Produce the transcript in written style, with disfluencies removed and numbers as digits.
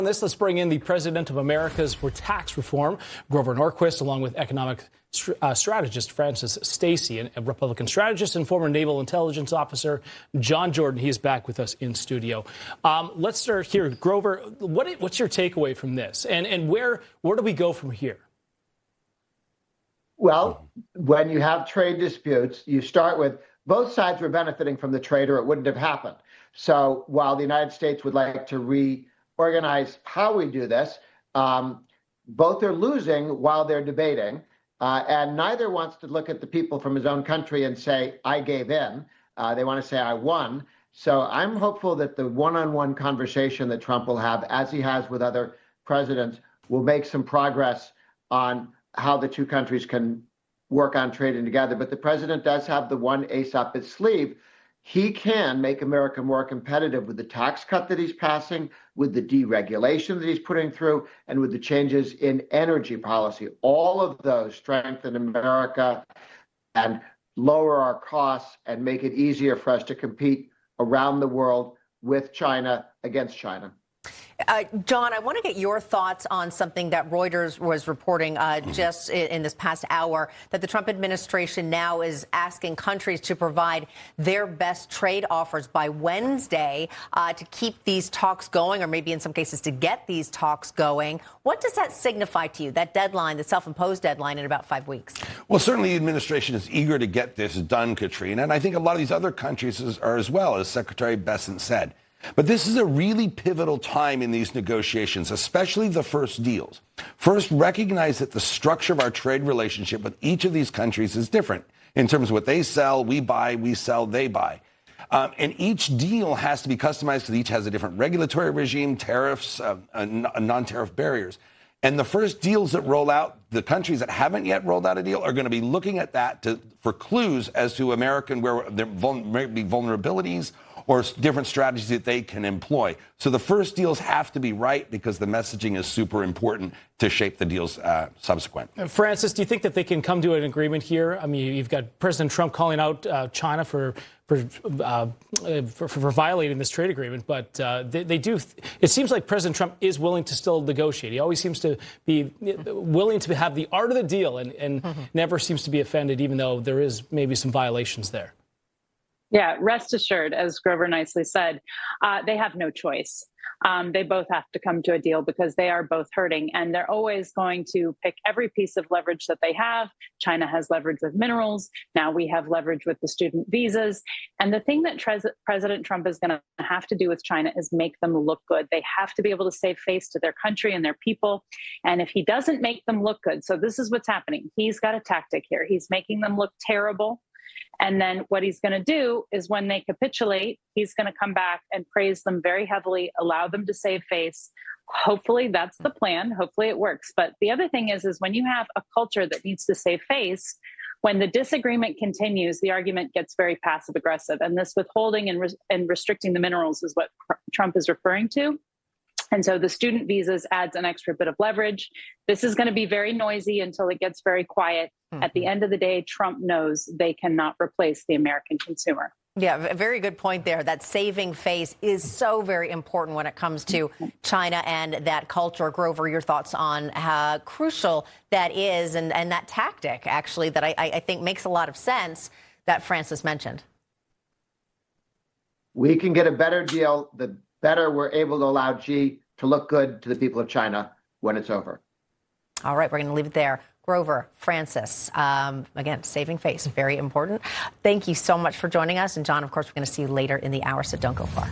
Let's bring in the president of America's for tax reform, Grover Norquist, along with economic strategist Francis Stacy, and a Republican strategist and former naval intelligence officer John Jordan. He is back with us in studio. Let's start here. Grover, what's your takeaway from this? And where do we go from here? Well, when you have trade disputes, you start with both sides were benefiting from the trade or it wouldn't have happened. So while the United States would like to reorganize how we do this, both are losing while they're debating. And neither wants to look at the people from his own country and say, I gave in. They want to say, I won. So I'm hopeful that the one-on-one conversation that Trump will have, as he has with other presidents, will make some progress on how the two countries can work on trading together. But the president does have the one ace up his sleeve. He can make America more competitive with the tax cut that he's passing, with the deregulation that he's putting through, and with the changes in energy policy. All of those strengthen America and lower our costs and make it easier for us to compete around the world with China, against China. John, I want to get your thoughts on something that Reuters was reporting just in this past hour, that the Trump administration now is asking countries to provide their best trade offers by Wednesday to keep these talks going, or maybe in some cases to get these talks going. What does that signify to you, that deadline, the self-imposed deadline in about 5 weeks? Well, certainly the administration is eager to get this done, Katrina, and I think a lot of these other countries are as well, as Secretary Bessent said. But this is a really pivotal time in these negotiations, especially the first deals. First, recognize that the structure of our trade relationship with each of these countries is different in terms of what they sell, we buy, we sell, they buy. And each deal has to be customized because each has a different regulatory regime, tariffs, non-tariff barriers. And the first deals that roll out, the countries that haven't yet rolled out a deal are going to be looking at that for clues as to where there may be vulnerabilities or different strategies that they can employ. So the first deals have to be right because the messaging is super important to shape the deals subsequent. Francis, do you think that they can come to an agreement here? I mean, you've got President Trump calling out China for violating this trade agreement, but they do. It seems like President Trump is willing to still negotiate. He always seems to be willing to have the art of the deal and never seems to be offended, even though there is maybe some violations there. Yeah, rest assured, as Grover nicely said, they have no choice. They both have to come to a deal because they are both hurting, and they're always going to pick every piece of leverage that they have. China has leverage with minerals. Now we have leverage with the student visas. And the thing that President Trump is going to have to do with China is make them look good. They have to be able to save face to their country and their people. And if he doesn't make them look good, so this is what's happening. He's got a tactic here. He's making them look terrible. And then what he's going to do is when they capitulate, he's going to come back and praise them very heavily, allow them to save face. Hopefully that's the plan. Hopefully it works. But the other thing is when you have a culture that needs to save face, when the disagreement continues, the argument gets very passive aggressive. And this withholding and restricting the minerals is what Trump is referring to. And so the student visas adds an extra bit of leverage. This is going to be very noisy until it gets very quiet. At the end of the day, Trump knows they cannot replace the American consumer. Yeah, a very good point there. That saving face is so very important when it comes to China and that culture. Grover, your thoughts on how crucial that is and that tactic, actually, that I think makes a lot of sense that Francis mentioned. We can get a better deal the better we're able to allow Xi to look good to the people of China when it's over. All right, we're going to leave it there. Grover, Francis, again, saving face, very important. Thank you so much for joining us. And John, of course, we're going to see you later in the hour, so don't go far.